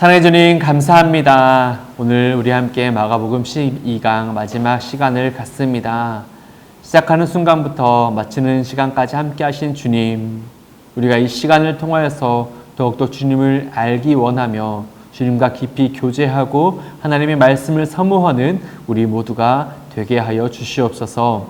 사랑해 주님 감사합니다. 오늘 우리 함께 마가복음 12강 마지막 시간을 갖습니다. 시작하는 순간부터 마치는 시간까지 함께 하신 주님, 우리가 이 시간을 통하여서 더욱더 주님을 알기 원하며 주님과 깊이 교제하고 하나님의 말씀을 사모하는 우리 모두가 되게 하여 주시옵소서.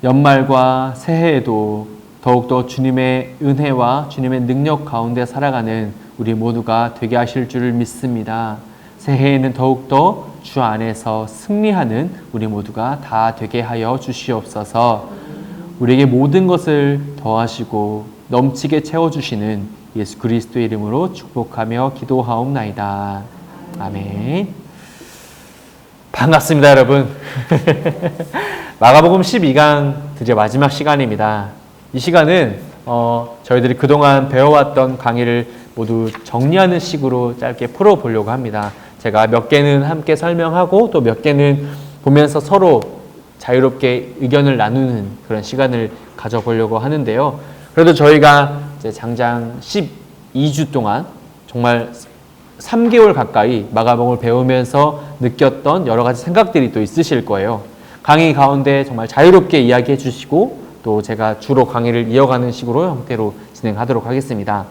연말과 새해에도 더욱더 주님의 은혜와 주님의 능력 가운데 살아가는 우리 모두가 되게 하실 줄을 믿습니다. 새해에는 더욱더 주 안에서 승리하는 우리 모두가 다 되게 하여 주시옵소서. 우리에게 모든 것을 더하시고 넘치게 채워주시는 예수 그리스도의 이름으로 축복하며 기도하옵나이다. 아멘. 반갑습니다, 여러분. 마가복음 12강 드디어 마지막 시간입니다. 이 시간은 저희들이 그동안 배워왔던 강의를 모두 정리하는 식으로 짧게 풀어보려고 합니다. 제가 몇 개는 함께 설명하고 또 몇 개는 보면서 서로 자유롭게 의견을 나누는 그런 시간을 가져보려고 하는데요. 그래도 저희가 이제 장장 12주 동안 정말 3개월 가까이 마가복음을 배우면서 느꼈던 여러 가지 생각들이 또 있으실 거예요. 강의 가운데 정말 자유롭게 이야기해 주시고 또 제가 주로 강의를 이어가는 식으로 형태로 진행하도록 하겠습니다.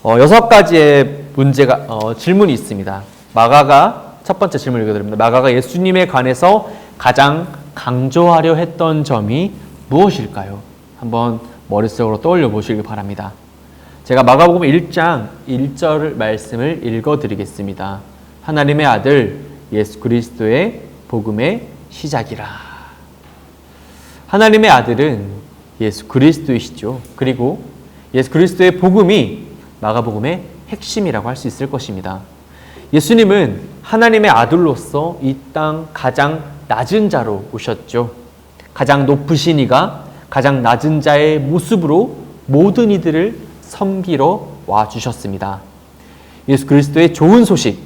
6가지의 질문이 있습니다. 마가가 첫 번째 질문 읽어드립니다. 마가가 예수님에 관해서 가장 강조하려 했던 점이 무엇일까요? 한번 머릿속으로 떠올려 보시길 바랍니다. 제가 마가복음 1장 1절 말씀을 읽어드리겠습니다. 하나님의 아들 예수 그리스도의 복음의 시작이라. 하나님의 아들은 예수 그리스도이시죠. 그리고 예수 그리스도의 복음이 마가복음의 핵심이라고 할 수 있을 것입니다. 예수님은 하나님의 아들로서 이 땅 가장 낮은 자로 오셨죠. 가장 높으신 이가 가장 낮은 자의 모습으로 모든 이들을 섬기러 와주셨습니다. 예수 그리스도의 좋은 소식,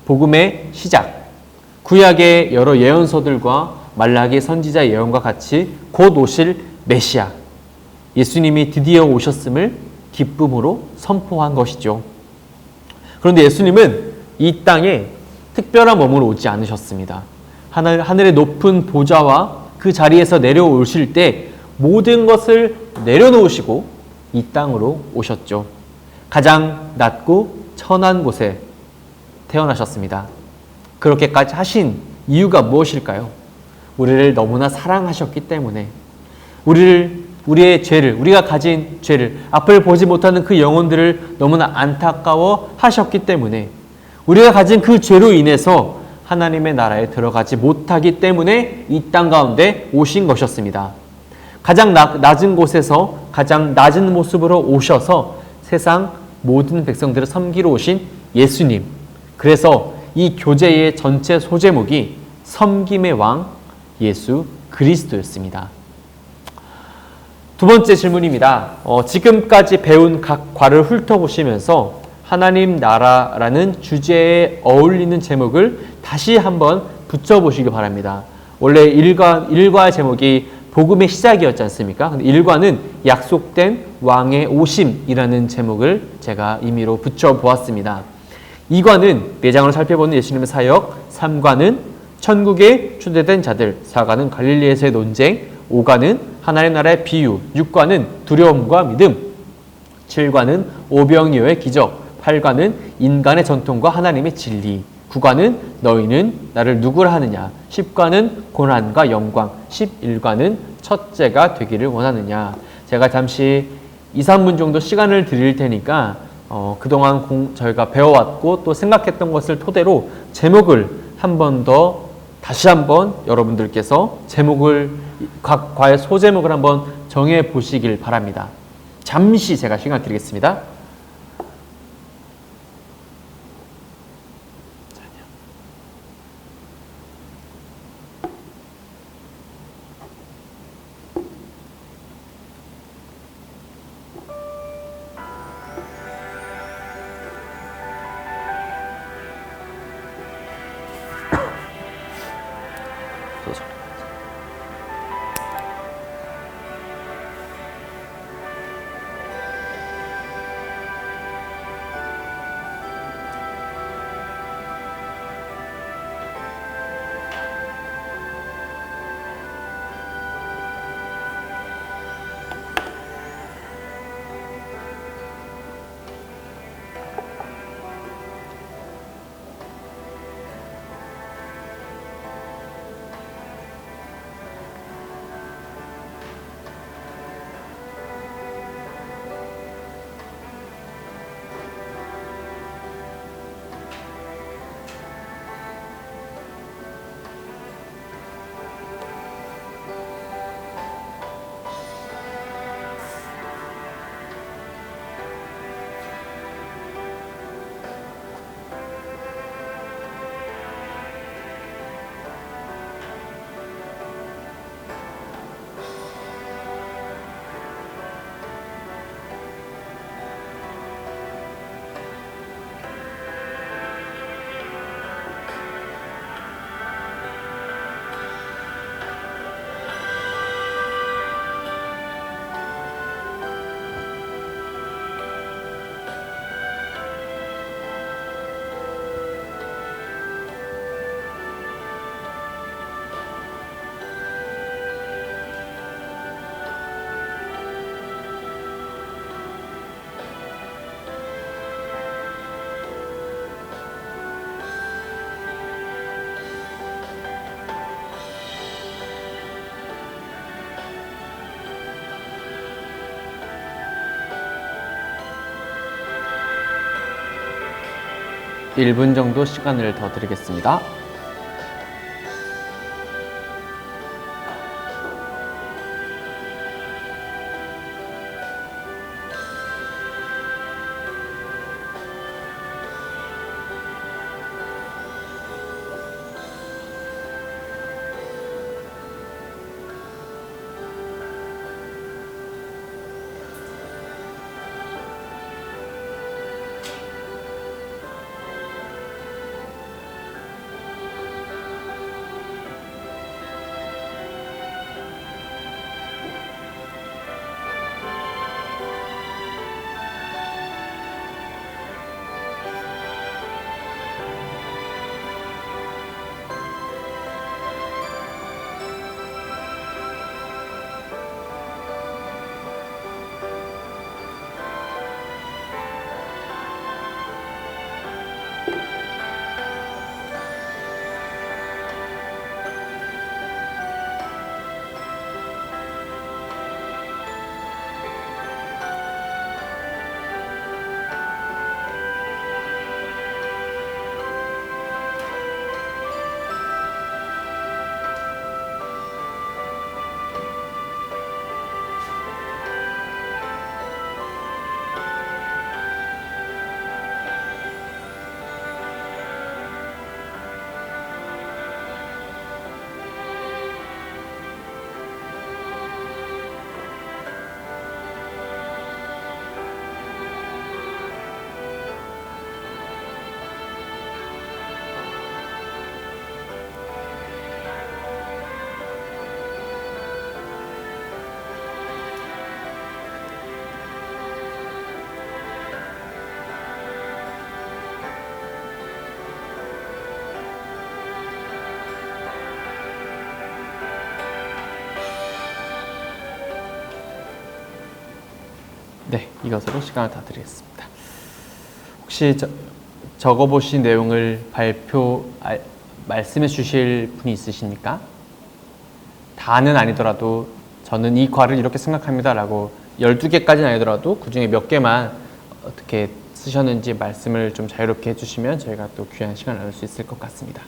복음의 시작, 구약의 여러 예언서들과 말라기 선지자 예언과 같이 곧 오실 메시아, 예수님이 드디어 오셨음을 기쁨으로 선포한 것이죠. 그런데 예수님은 이 땅에 특별한 몸으로 오지 않으셨습니다. 하늘의 높은 보좌와 그 자리에서 내려오실 때 모든 것을 내려놓으시고 이 땅으로 오셨죠. 가장 낮고 천한 곳에 태어나셨습니다. 그렇게까지 하신 이유가 무엇일까요? 우리를 너무나 사랑하셨기 때문에, 우리의 죄를, 우리가 가진 죄를, 앞을 보지 못하는 그 영혼들을 너무나 안타까워 하셨기 때문에, 우리가 가진 그 죄로 인해서 하나님의 나라에 들어가지 못하기 때문에 이 땅 가운데 오신 것이었습니다. 가장 낮은 곳에서 가장 낮은 모습으로 오셔서 세상 모든 백성들을 섬기러 오신 예수님. 그래서 이 교재의 전체 소제목이 섬김의 왕 예수 그리스도였습니다. 두 번째 질문입니다. 지금까지 배운 각 과를 훑어보시면서 하나님 나라라는 주제에 어울리는 제목을 다시 한번 붙여보시기 바랍니다. 원래 1과의 제목이 복음의 시작이었지 않습니까? 근데 1과는 약속된 왕의 오심이라는 제목을 제가 임의로 붙여보았습니다. 2과는 내장으로 살펴보는 예수님의 사역, 3과는 천국에 초대된 자들, 4과는 갈릴리에서의 논쟁, 5과는 하나님 나라의 비유, 6과는 두려움과 믿음, 7과는 오병이어의 기적, 8과는 인간의 전통과 하나님의 진리, 9과는 너희는 나를 누구라 하느냐, 10과는 고난과 영광, 11과는 첫째가 되기를 원하느냐. 제가 잠시 2, 3분 정도 시간을 드릴 테니까 그동안 저희가 배워왔고 또 생각했던 것을 토대로 제목을 한 번 더 다시 한번 여러분들께서 각 과의 소제목을 한번 정해 보시길 바랍니다. 잠시 제가 시간 드리겠습니다. 1분 정도 시간을 더 드리겠습니다. 네, 이것으로 시간을 다 드리겠습니다. 혹시 적어보신 내용을 말씀해 주실 분이 있으십니까? 다는 아니더라도 저는 이 과를 이렇게 생각합니다 라고 12개까지는 아니더라도 그 중에 몇 개만 어떻게 쓰셨는지 말씀을 좀 자유롭게 해주시면 저희가 또 귀한 시간을 나눌 수 있을 것 같습니다.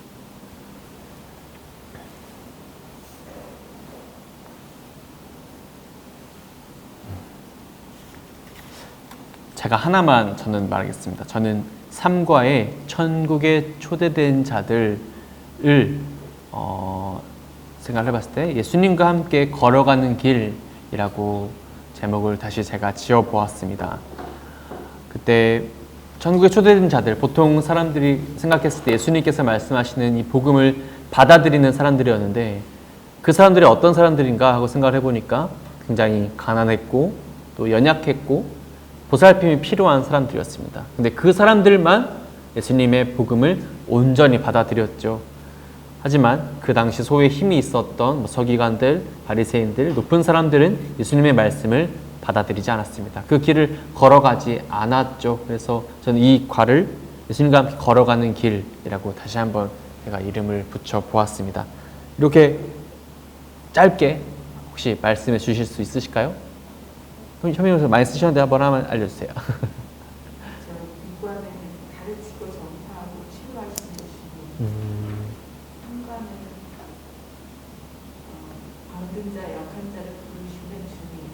제가 하나만 저는 말하겠습니다. 저는 3과에 천국에 초대된 자들을 생각을 해봤을 때 예수님과 함께 걸어가는 길이라고 제목을 다시 제가 지어보았습니다. 그때 천국에 초대된 자들, 보통 사람들이 생각했을 때 예수님께서 말씀하시는 이 복음을 받아들이는 사람들이었는데 그 사람들이 어떤 사람들인가 하고 생각을 해보니까 굉장히 가난했고 또 연약했고 보살핌이 필요한 사람들이었습니다. 근데 그 사람들만 예수님의 복음을 온전히 받아들였죠. 하지만 그 당시 소유의 힘이 있었던 서기관들, 바리새인들, 높은 사람들은 예수님의 말씀을 받아들이지 않았습니다. 그 길을 걸어가지 않았죠. 그래서 저는 이 과를 예수님과 함께 걸어가는 길이라고 다시 한번 제가 이름을 붙여 보았습니다. 이렇게 짧게 혹시 말씀해 주실 수 있으실까요? 현명에서 많이 쓰셨는데 한번 알려주세요. 이과는 가르치고 전파하고 치유하시는 것이고 한과는 병든 자, 약한 자를 부르시는 주님.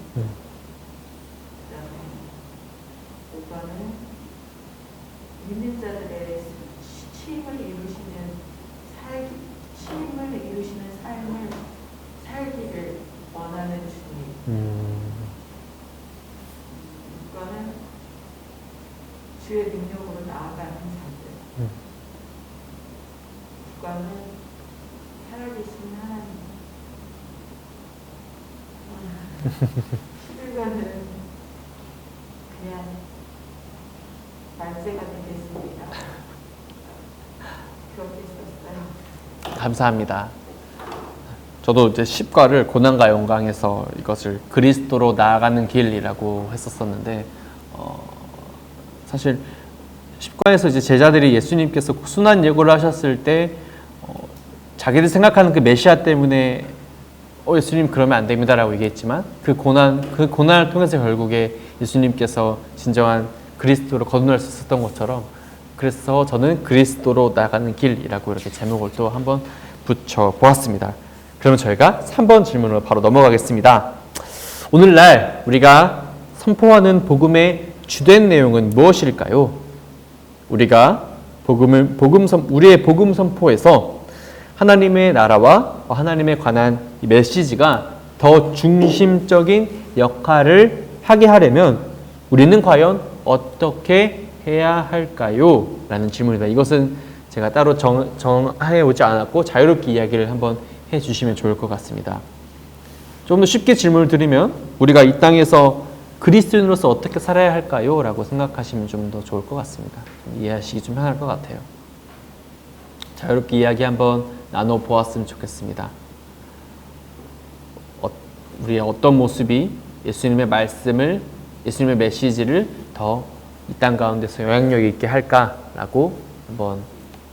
그다음에 오과는 믿는 자들의 쉼을 이루시는 삶을 살기를 원하는 주님. 이과는 주의 능력으로 나아가는 자들. 이과는 살아계신 하나님. 11과는 그냥 말재가 되겠습니다. 그렇게 썼어요. 감사합니다. 저도 이제 10과를 고난과 영광에서 이것을 그리스도로 나아가는 길이라고 했었었는데 사실 10과에서 이제 제자들이 예수님께서 순환 예고를 하셨을 때 자기들 생각하는 그 메시아 때문에 예수님 그러면 안 됩니다라고 얘기했지만 그 고난을 통해서 결국에 예수님께서 진정한 그리스도로 거듭날 수 있었던 것처럼 그래서 저는 그리스도로 나가는 길이라고 이렇게 제목을 또 한번 붙여보았습니다. 그러면 저희가 3번 질문으로 바로 넘어가겠습니다. 오늘날 우리가 선포하는 복음의 주된 내용은 무엇일까요? 우리가 우리의 복음 선포에서 하나님의 나라와 하나님에 관한 이 메시지가 더 중심적인 역할을 하게 하려면 우리는 과연 어떻게 해야 할까요? 라는 질문입니다. 이것은 제가 따로 정해 오지 않았고 자유롭게 이야기를 한번 해주시면 좋을 것 같습니다. 좀 더 쉽게 질문을 드리면 우리가 이 땅에서 그리스도인으로서 어떻게 살아야 할까요? 라고 생각하시면 좀 더 좋을 것 같습니다. 이해하시기 좀 편할 것 같아요. 자유롭게 이야기 한번 나눠보았으면 좋겠습니다. 우리의 어떤 모습이 예수님의 말씀을, 예수님의 메시지를 더 이 땅 가운데서 영향력 있게 할까라고 한번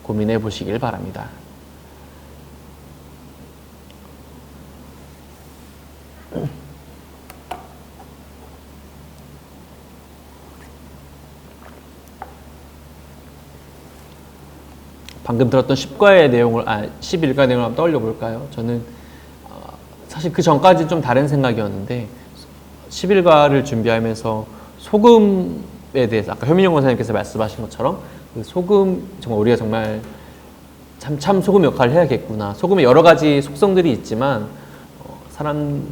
고민해 보시길 바랍니다. 방금 들었던 10과의 내용을, 11과 내용을 한번 떠올려 볼까요? 저는 사실 그 전까지 좀 다른 생각이었는데 11과를 준비하면서 소금에 대해서 아까 효민영 권사님께서 말씀하신 것처럼 그 소금, 정말 우리가 정말 참 소금 역할을 해야겠구나. 소금에 여러 가지 속성들이 있지만 사람들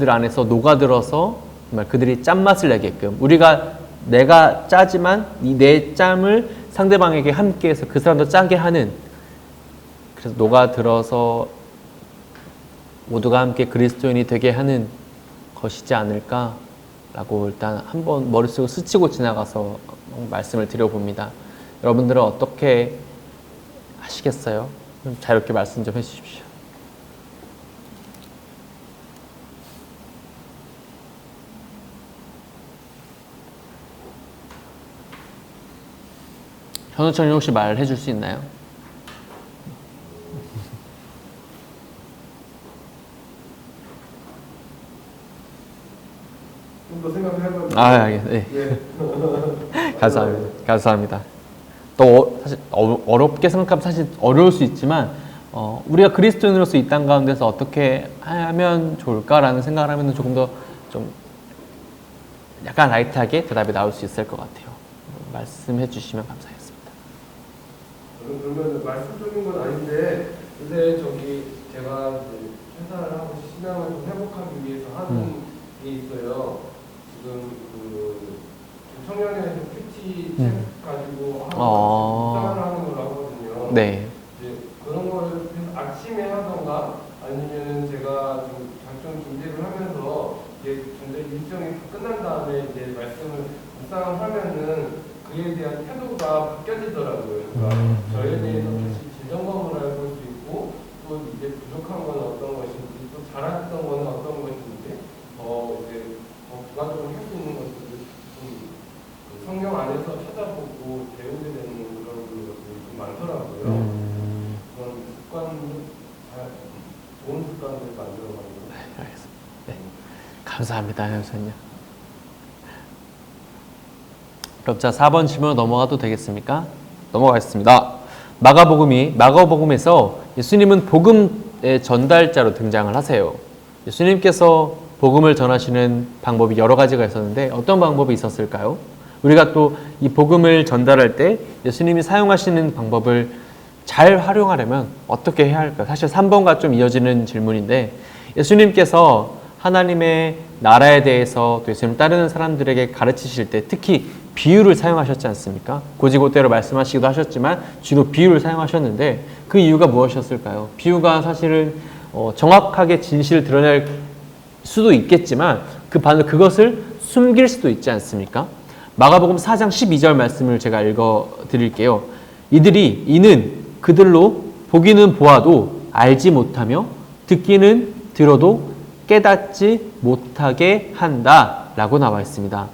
안에서 녹아들어서 정말 그들이 짠맛을 내게끔 내가 짜지만 내 짬을 상대방에게 함께해서 그 사람도 짜게 하는, 그래서 녹아들어서 모두가 함께 그리스도인이 되게 하는 것이지 않을까라고 일단 한번 머릿속을 스치고 지나가서 말씀을 드려봅니다. 여러분들은 어떻게 하시겠어요? 자유롭게 말씀 좀 해주십시오. 현우천이 혹시 말해 줄 수 있나요? 좀 더 생각을 해봐요. 알겠습니다. 네. 감사합니다. 또 사실 어렵게 생각하면 사실 어려울 수 있지만 우리가 그리스도인으로서 이 땅 가운데서 어떻게 하면 좋을까라는 생각을 하면 조금 더 좀 약간 라이트하게 대답이 나올 수 있을 것 같아요. 말씀해 주시면 감사하겠습니다. 그러면 말씀적인 건 아닌데 요새 제가 회사를 하고 신앙을 좀 회복하기 위해서 하는 게 있어요. 지금 청년회에서 큐티 책 가지고 묵상을 하는 걸 하거든요. 네. 이제 그런 걸 아침에 하던가 아니면 제가 좀 작전 준비를 하면서 이제 일정이 끝난 다음에 이제 말씀을 묵상을 하면은 그에 대한 태도가 바뀌어지더라고요. 그러니까 저에 대해서 다시 재점검을 해볼 수 있고 또 이제 부족한 건 어떤 것인지 또 잘했던 건 어떤 것인지 이제 부가적으로 할 수 있는 것들을 좀 성경 안에서 찾아보고 배우게 되는 그런 것들이 좀 많더라고요. 그런 좋은 습관을 만들어가지고. 네, 알겠습니다. 네. 감사합니다, 현수님. 그럼 자 4번 질문으로 넘어가도 되겠습니까? 넘어가겠습니다. 마가복음에서 예수님은 복음의 전달자로 등장을 하세요. 예수님께서 복음을 전하시는 방법이 여러 가지가 있었는데 어떤 방법이 있었을까요? 우리가 또 이 복음을 전달할 때 예수님이 사용하시는 방법을 잘 활용하려면 어떻게 해야 할까요? 사실 3번과 좀 이어지는 질문인데 예수님께서 하나님의 나라에 대해서 또 예수님 따르는 사람들에게 가르치실 때 특히 비유를 사용하셨지 않습니까? 고지고대로 말씀하시기도 하셨지만 주로 비유를 사용하셨는데 그 이유가 무엇이었을까요? 비유가 사실은 정확하게 진실을 드러낼 수도 있겠지만 그것을 숨길 수도 있지 않습니까? 마가복음 4장 12절 말씀을 제가 읽어드릴게요. 이는 그들로 보기는 보아도 알지 못하며 듣기는 들어도 깨닫지 못하게 한다 라고 나와 있습니다.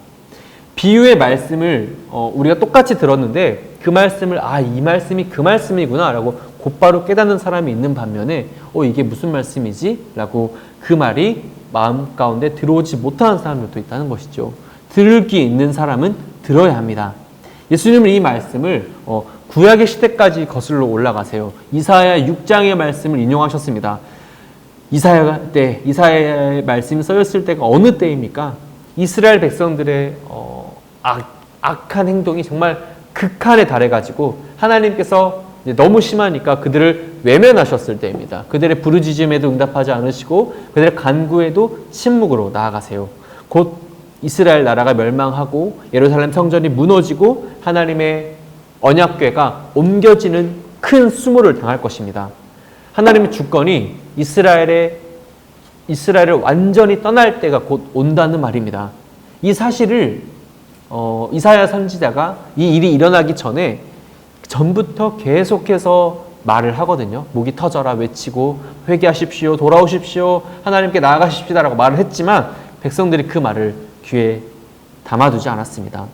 비유의 말씀을 우리가 똑같이 들었는데 그 말씀을 이 말씀이 그 말씀이구나 라고 곧바로 깨닫는 사람이 있는 반면에 이게 무슨 말씀이지? 라고 그 말이 마음 가운데 들어오지 못하는 사람들도 있다는 것이죠. 들을 귀 있는 사람은 들어야 합니다. 예수님은 이 말씀을 구약의 시대까지 거슬러 올라가세요. 이사야 6장의 말씀을 인용하셨습니다. 이사야의 말씀이 써졌을 때가 어느 때입니까? 이스라엘 백성들의 악한 행동이 정말 극한에 달해가지고 하나님께서 너무 심하니까 그들을 외면하셨을 때입니다. 그들의 부르짖음에도 응답하지 않으시고 그들의 간구에도 침묵으로 나아가세요. 곧 이스라엘 나라가 멸망하고 예루살렘 성전이 무너지고 하나님의 언약궤가 옮겨지는 큰 수모를 당할 것입니다. 하나님의 주권이 이스라엘을 완전히 떠날 때가 곧 온다는 말입니다. 이 사실을 이사야 선지자가 이 일이 일어나기 전부터 계속해서 말을 하거든요. 목이 터져라 외치고 회개하십시오, 돌아오십시오, 하나님께 나아가십시다라고 말을 했지만 백성들이 그 말을 귀에 담아두지 않았습니다.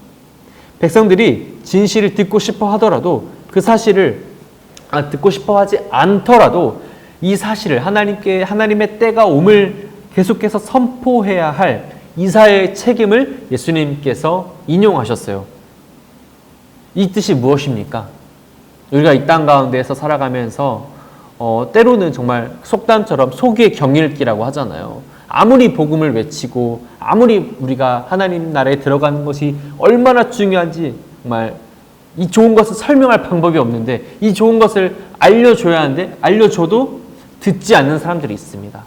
백성들이 진실을 듣고 싶어 하더라도 그 사실을 듣고 싶어 하지 않더라도 이 사실을 하나님의 때가 옴을 계속해서 선포해야 할 이사야의 책임을 예수님께서 인용하셨어요. 이 뜻이 무엇입니까? 우리가 이 땅 가운데에서 살아가면서 때로는 정말 속담처럼 속의 경읽기라고 하잖아요. 아무리 복음을 외치고 아무리 우리가 하나님 나라에 들어가는 것이 얼마나 중요한지 정말 이 좋은 것을 설명할 방법이 없는데 이 좋은 것을 알려줘야 하는데 알려줘도 듣지 않는 사람들이 있습니다.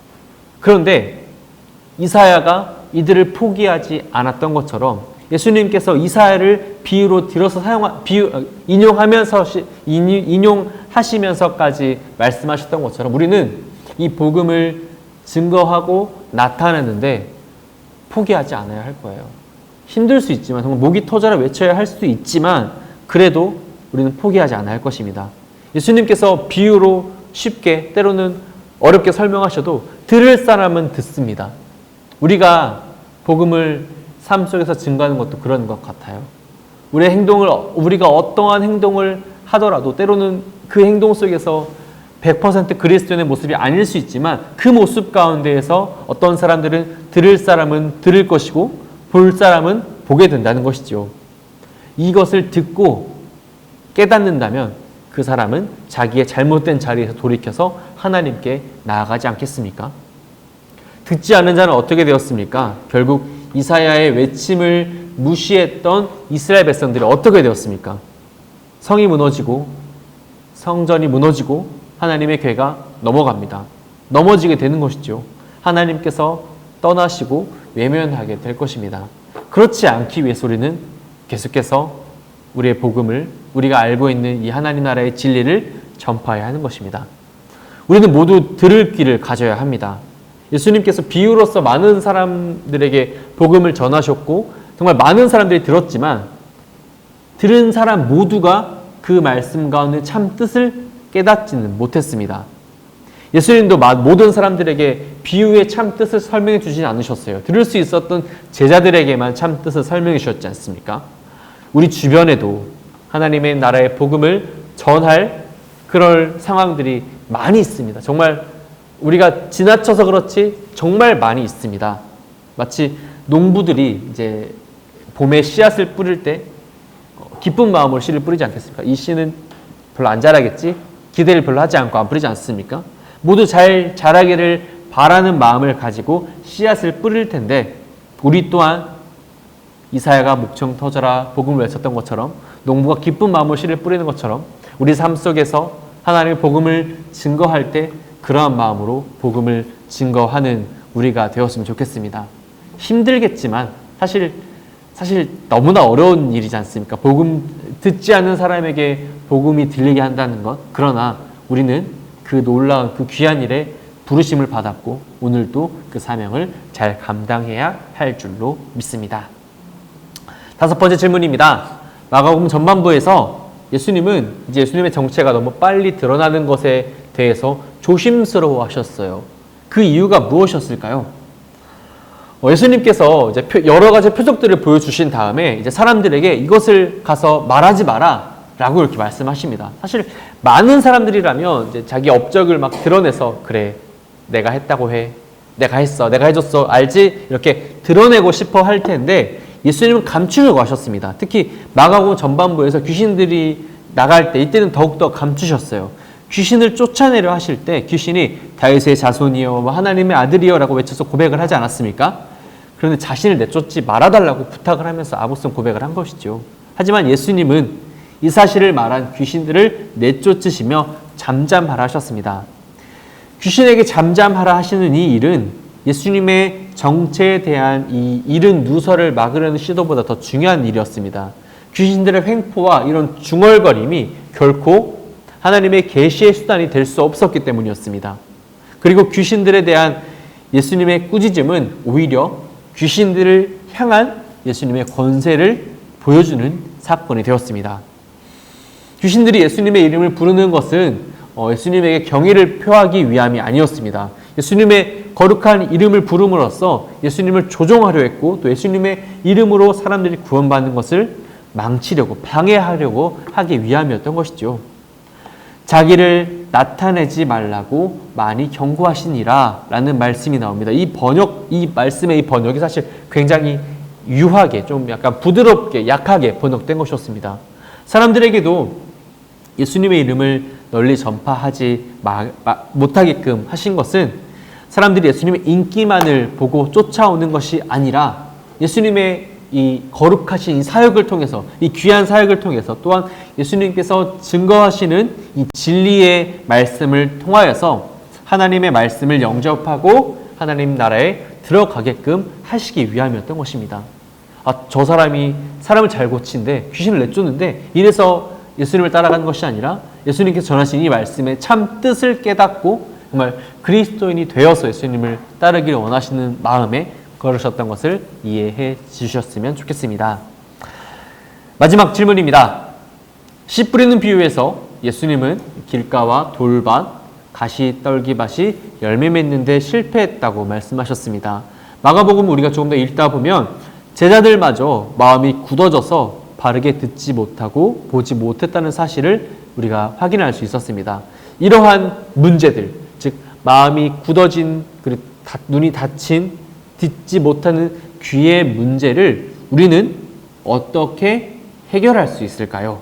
그런데 이사야가 이들을 포기하지 않았던 것처럼 예수님께서 이사야를 비유로 들어서 인용하시면서까지 말씀하셨던 것처럼 우리는 이 복음을 증거하고 나타내는데 포기하지 않아야 할 거예요. 힘들 수 있지만 정말 목이 터져라 외쳐야 할 수도 있지만 그래도 우리는 포기하지 않아야 할 것입니다. 예수님께서 비유로 쉽게 때로는 어렵게 설명하셔도 들을 사람은 듣습니다. 우리가 복음을 삶 속에서 증거하는 것도 그런 것 같아요. 우리가 어떠한 행동을 하더라도 때로는 그 행동 속에서 100% 그리스도인의 모습이 아닐 수 있지만 그 모습 가운데에서 어떤 사람들은 들을 사람은 들을 것이고 볼 사람은 보게 된다는 것이죠. 이것을 듣고 깨닫는다면 그 사람은 자기의 잘못된 자리에서 돌이켜서 하나님께 나아가지 않겠습니까? 듣지 않는 자는 어떻게 되었습니까? 결국 이사야의 외침을 무시했던 이스라엘 백성들이 어떻게 되었습니까? 성이 무너지고 성전이 무너지고 하나님의 궤가 넘어갑니다. 넘어지게 되는 것이죠. 하나님께서 떠나시고 외면하게 될 것입니다. 그렇지 않기 위해서 우리는 계속해서 우리의 복음을 우리가 알고 있는 이 하나님 나라의 진리를 전파해야 하는 것입니다. 우리는 모두 들을 귀를 가져야 합니다. 예수님께서 비유로서 많은 사람들에게 복음을 전하셨고 정말 많은 사람들이 들었지만 들은 사람 모두가 그 말씀 가운데 참 뜻을 깨닫지는 못했습니다. 예수님도 모든 사람들에게 비유의 참 뜻을 설명해 주진 않으셨어요. 들을 수 있었던 제자들에게만 참 뜻을 설명해 주셨지 않습니까? 우리 주변에도 하나님의 나라의 복음을 전할 그럴 상황들이 많이 있습니다. 정말 우리가 지나쳐서 그렇지 정말 많이 있습니다. 마치 농부들이 이제 봄에 씨앗을 뿌릴 때 기쁜 마음으로 씨를 뿌리지 않겠습니까? 이 씨는 별로 안 자라겠지? 기대를 별로 하지 않고 안 뿌리지 않습니까? 모두 잘 자라기를 바라는 마음을 가지고 씨앗을 뿌릴 텐데 우리 또한 이사야가 목청 터져라 복음을 외쳤던 것처럼 농부가 기쁜 마음으로 씨를 뿌리는 것처럼 우리 삶 속에서 하나님의 복음을 증거할 때 그러한 마음으로 복음을 증거하는 우리가 되었으면 좋겠습니다. 힘들겠지만 사실 너무나 어려운 일이지 않습니까? 복음 듣지 않는 사람에게 복음이 들리게 한다는 것. 그러나 우리는 그 놀라운 그 귀한 일에 부르심을 받았고 오늘도 그 사명을 잘 감당해야 할 줄로 믿습니다. 5번째 질문입니다. 마가복음 전반부에서 예수님의 정체가 너무 빨리 드러나는 것에 대해서 조심스러워 하셨어요. 그 이유가 무엇이었을까요? 예수님께서 이제 여러 가지 표적들을 보여주신 다음에 이제 사람들에게 이것을 가서 말하지 마라 라고 이렇게 말씀하십니다. 사실 많은 사람들이라면 이제 자기 업적을 막 드러내서 그래 내가 했다고 해, 내가 했어, 내가 해줬어, 알지? 이렇게 드러내고 싶어 할 텐데 예수님은 감추려고 하셨습니다. 특히 마가복음 전반부에서 귀신들이 나갈 때 이때는 더욱더 감추셨어요. 귀신을 쫓아내려 하실 때 귀신이 다윗의 자손이여 하나님의 아들이여 라고 외쳐서 고백을 하지 않았습니까? 그런데 자신을 내쫓지 말아달라고 부탁을 하면서 아부성 고백을 한 것이죠. 하지만 예수님은 이 사실을 말한 귀신들을 내쫓으시며 잠잠하라 하셨습니다. 귀신에게 잠잠하라 하시는 이 일은 예수님의 정체에 대한 이 이른 누설을 막으려는 시도보다 더 중요한 일이었습니다. 귀신들의 횡포와 이런 중얼거림이 결코 하나님의 계시의 수단이 될 수 없었기 때문이었습니다. 그리고 귀신들에 대한 예수님의 꾸짖음은 오히려 귀신들을 향한 예수님의 권세를 보여주는 사건이 되었습니다. 귀신들이 예수님의 이름을 부르는 것은 예수님에게 경의를 표하기 위함이 아니었습니다. 예수님의 거룩한 이름을 부름으로써 예수님을 조종하려 했고 또 예수님의 이름으로 사람들이 구원받는 것을 망치려고 방해하려고 하기 위함이었던 것이죠. 자기를 나타내지 말라고 많이 경고하시니라 라는 말씀이 나옵니다. 이 말씀의 이 번역이 사실 굉장히 유하게 좀 약간 부드럽게 약하게 번역된 것이었습니다. 사람들에게도 예수님의 이름을 널리 전파하지 못하게끔 하신 것은 사람들이 예수님의 인기만을 보고 쫓아오는 것이 아니라 예수님의 이 거룩하신 이 사역을 통해서 이 귀한 사역을 통해서 또한 예수님께서 증거하시는 이 진리의 말씀을 통하여서 하나님의 말씀을 영접하고 하나님 나라에 들어가게끔 하시기 위함이었던 것입니다. 저 사람이 사람을 잘 고친데 귀신을 내쫓는데 이래서 예수님을 따라가는 것이 아니라 예수님께서 전하신 이 말씀의 참 뜻을 깨닫고 정말 그리스도인이 되어서 예수님을 따르기를 원하시는 마음에 걸으셨던 것을 이해해 주셨으면 좋겠습니다. 마지막 질문입니다. 씨 뿌리는 비유에서 예수님은 길가와 돌밭, 가시떨기밭이 열매 맺는 데 실패했다고 말씀하셨습니다. 마가복음 우리가 조금 더 읽다 보면 제자들마저 마음이 굳어져서 바르게 듣지 못하고 보지 못했다는 사실을 우리가 확인할 수 있었습니다. 이러한 문제들, 즉 마음이 굳어진 그리고 눈이 닫힌 듣지 못하는 귀의 문제를 우리는 어떻게 해결할 수 있을까요?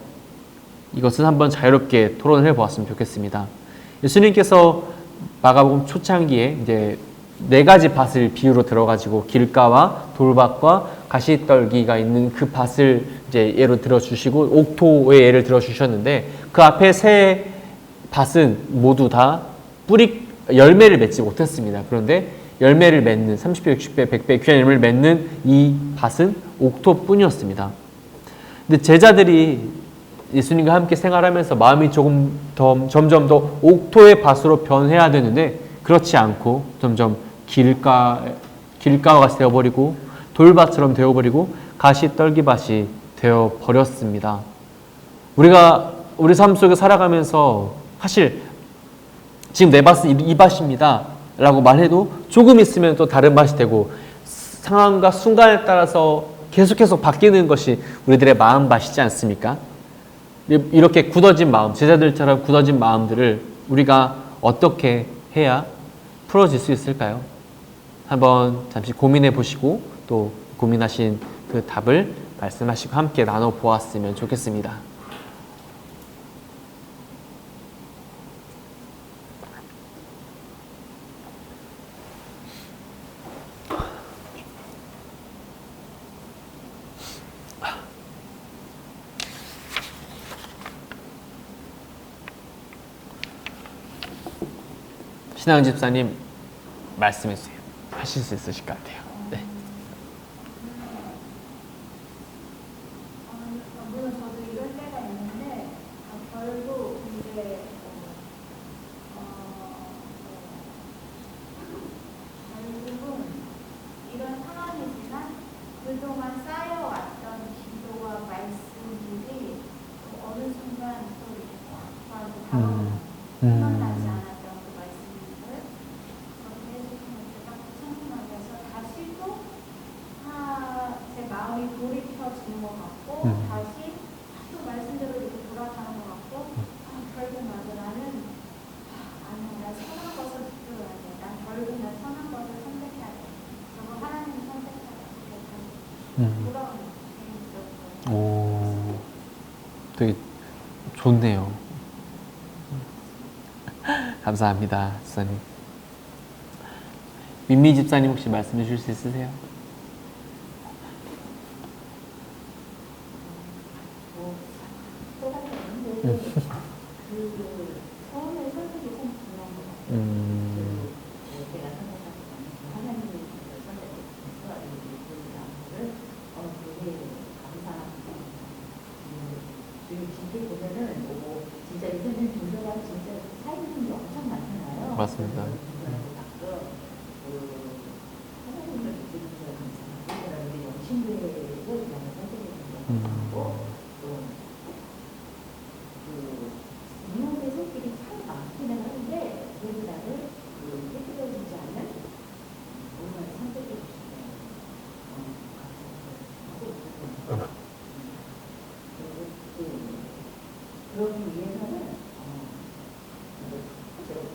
이것은 한번 자유롭게 토론을 해보았으면 좋겠습니다. 예수님께서 마가복음 초창기에 이제 4가지 밭을 비유로 들어가지고 길가와 돌밭과 가시떨기가 있는 그 밭을 이제 예로 들어주시고 옥토의 예를 들어주셨는데 그 앞에 3 밭은 모두 다 열매를 맺지 못했습니다. 그런데 열매를 맺는 30배, 60배, 100배 귀한 열매를 맺는 이 밭은 옥토뿐이었습니다. 근데 제자들이 예수님과 함께 생활하면서 마음이 점점 더 옥토의 밭으로 변해야 되는데 그렇지 않고 점점 길가와 같이 되어버리고 돌밭처럼 되어버리고 가시떨기밭이 되어버렸습니다. 우리가 우리 삶 속에 살아가면서 사실 지금 내 밭은 이 밭입니다 라고 말해도 조금 있으면 또 다른 밭이 되고 상황과 순간에 따라서 계속해서 바뀌는 것이 우리들의 마음밭이지 않습니까? 이렇게 굳어진 마음, 제자들처럼 굳어진 마음들을 우리가 어떻게 해야 풀어질 수 있을까요? 한번 잠시 고민해 보시고 또 고민하신 그 답을 말씀하시고 함께 나눠보았으면 좋겠습니다. 신앙 집사님 말씀해 주세요. 하실 수 있으실 것 같아요. 네. 물론 저도 이럴 때가 있는데 결국 이제 결국은 이런 상황이지만 그동안 쌓여왔던 기도와 말씀들이 어느 순간 또 저한테 다가오는 생각나지 않았던 그 말씀들 그렇게 해주시면 제가 청순하게 해서 다시 또 제 마음이 돌이켜지는 것 같고 다시 또 말씀대로 이렇게 돌아가는 것 같고 결국 맞아 나는 아니야 난 선한 것을 지켜야 돼 난 결국 난 선한 것을 선택해야 돼 그리고 하나님이 선택해야 돼 그런 개인적 오, 되게 좋네요. 감사합니다, 집사님. 민미 집사님 혹시 말씀해 주실 수 있으세요? 또다시 없는데 그 처음에 선택이 좀 중요한 것 같아요. 제가 선택하지 하나님이 선택해서 이 나무를 되게 감사합니다. 지금 진짜 보면은 뭐 진짜 요새는 종교랑 진짜 차이는 게 엄청 많잖아요. 맞습니다. 하나님을 믿는 거 감사하고 우리 영신교회를 그냥 선택해 주는 거고 이놈의 손길이 참 많기는 한데 그보다는 획기적이지 않은 오늘 선택해 주시네요. 그러기 위해서는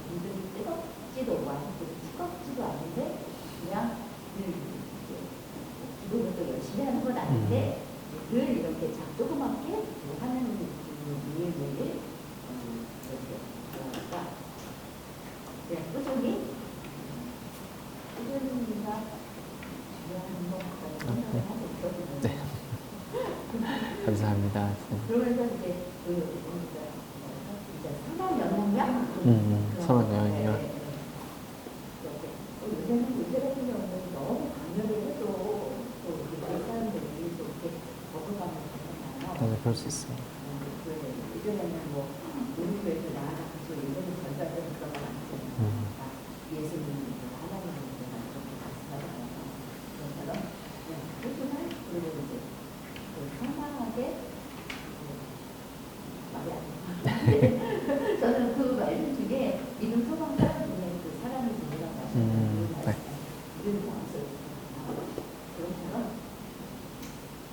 분들이 뜨겁지도 않고 뜨겁지도 않은데 그냥 기도부터 열심히 하는 건 아닌데 늘 이렇게 조그맣게 하는 매일매일 이렇게 뭐랄까 그냥 꾸준히가 중요한 것 같다는 생각을 하고 있거든요. 네. 감사합니다. 그러면서 이제 이제 선한 영향력 선한 영향력. 요새 같은 경우는 너무 강렬히 해도 또 우리 사람들이 또 이렇게 거부감을 갖잖아요. 네, 그럴 수 있어요. 예전에는 뭐 우리 교회에서 나아가서 예전에 전달된 그런 건 아니잖아요. 예수님이 하나님을 그렇게 말씀하잖아요. 그것처럼 그냥 꾸준한 그리고 이제 평강하게 말이 안 돼. 저는 그 말씀 중에 이름 소망과 그 사랑의 분이라고 하시는 그 말씀 이름이 나왔어요. 그것처럼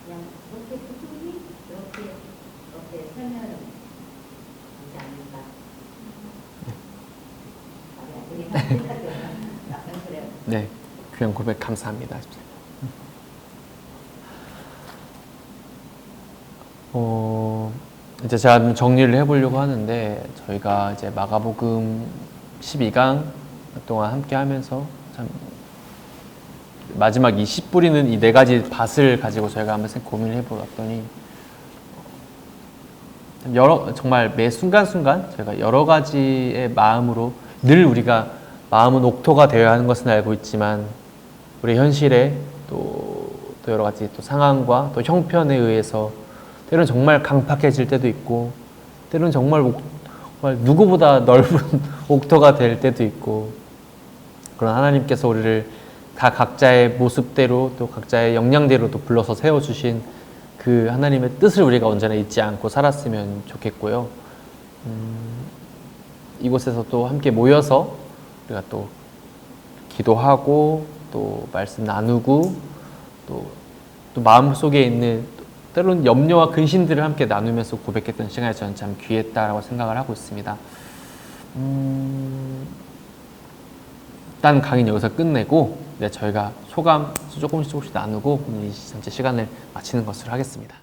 그냥 그렇게 꾸준히 그렇게 살면 되지 않을까. 말이 안 되긴 하지만 약간 그래요. 네, 귀한 고백 감사합니다. 이제 제가 좀 정리를 해보려고 하는데 저희가 이제 마가복음 12강 동안 함께 하면서 참 마지막 이 씨 뿌리는 이 네 가지 밭을 가지고 저희가 한번 고민을 해보았더니 정말 매 순간순간 저희가 여러 가지의 마음으로 늘 우리가 마음은 옥토가 되어야 하는 것은 알고 있지만 우리 현실에 또 여러 가지 또 상황과 또 형편에 의해서 때로는 정말 강팍해질 때도 있고 때로는 정말 누구보다 넓은 옥토가 될 때도 있고 그런 하나님께서 우리를 다 각자의 모습대로 또 각자의 역량대로 또 불러서 세워주신 그 하나님의 뜻을 우리가 언제나 잊지 않고 살았으면 좋겠고요. 이곳에서 또 함께 모여서 우리가 또 기도하고 또 말씀 나누고 또 마음속에 있는 때로는 염려와 근심들을 함께 나누면서 고백했던 시간이 저는 참 귀했다라고 생각을 하고 있습니다. 일단 강의는 여기서 끝내고 저희가 소감 조금씩 나누고 이 전체 시간을 마치는 것으로 하겠습니다.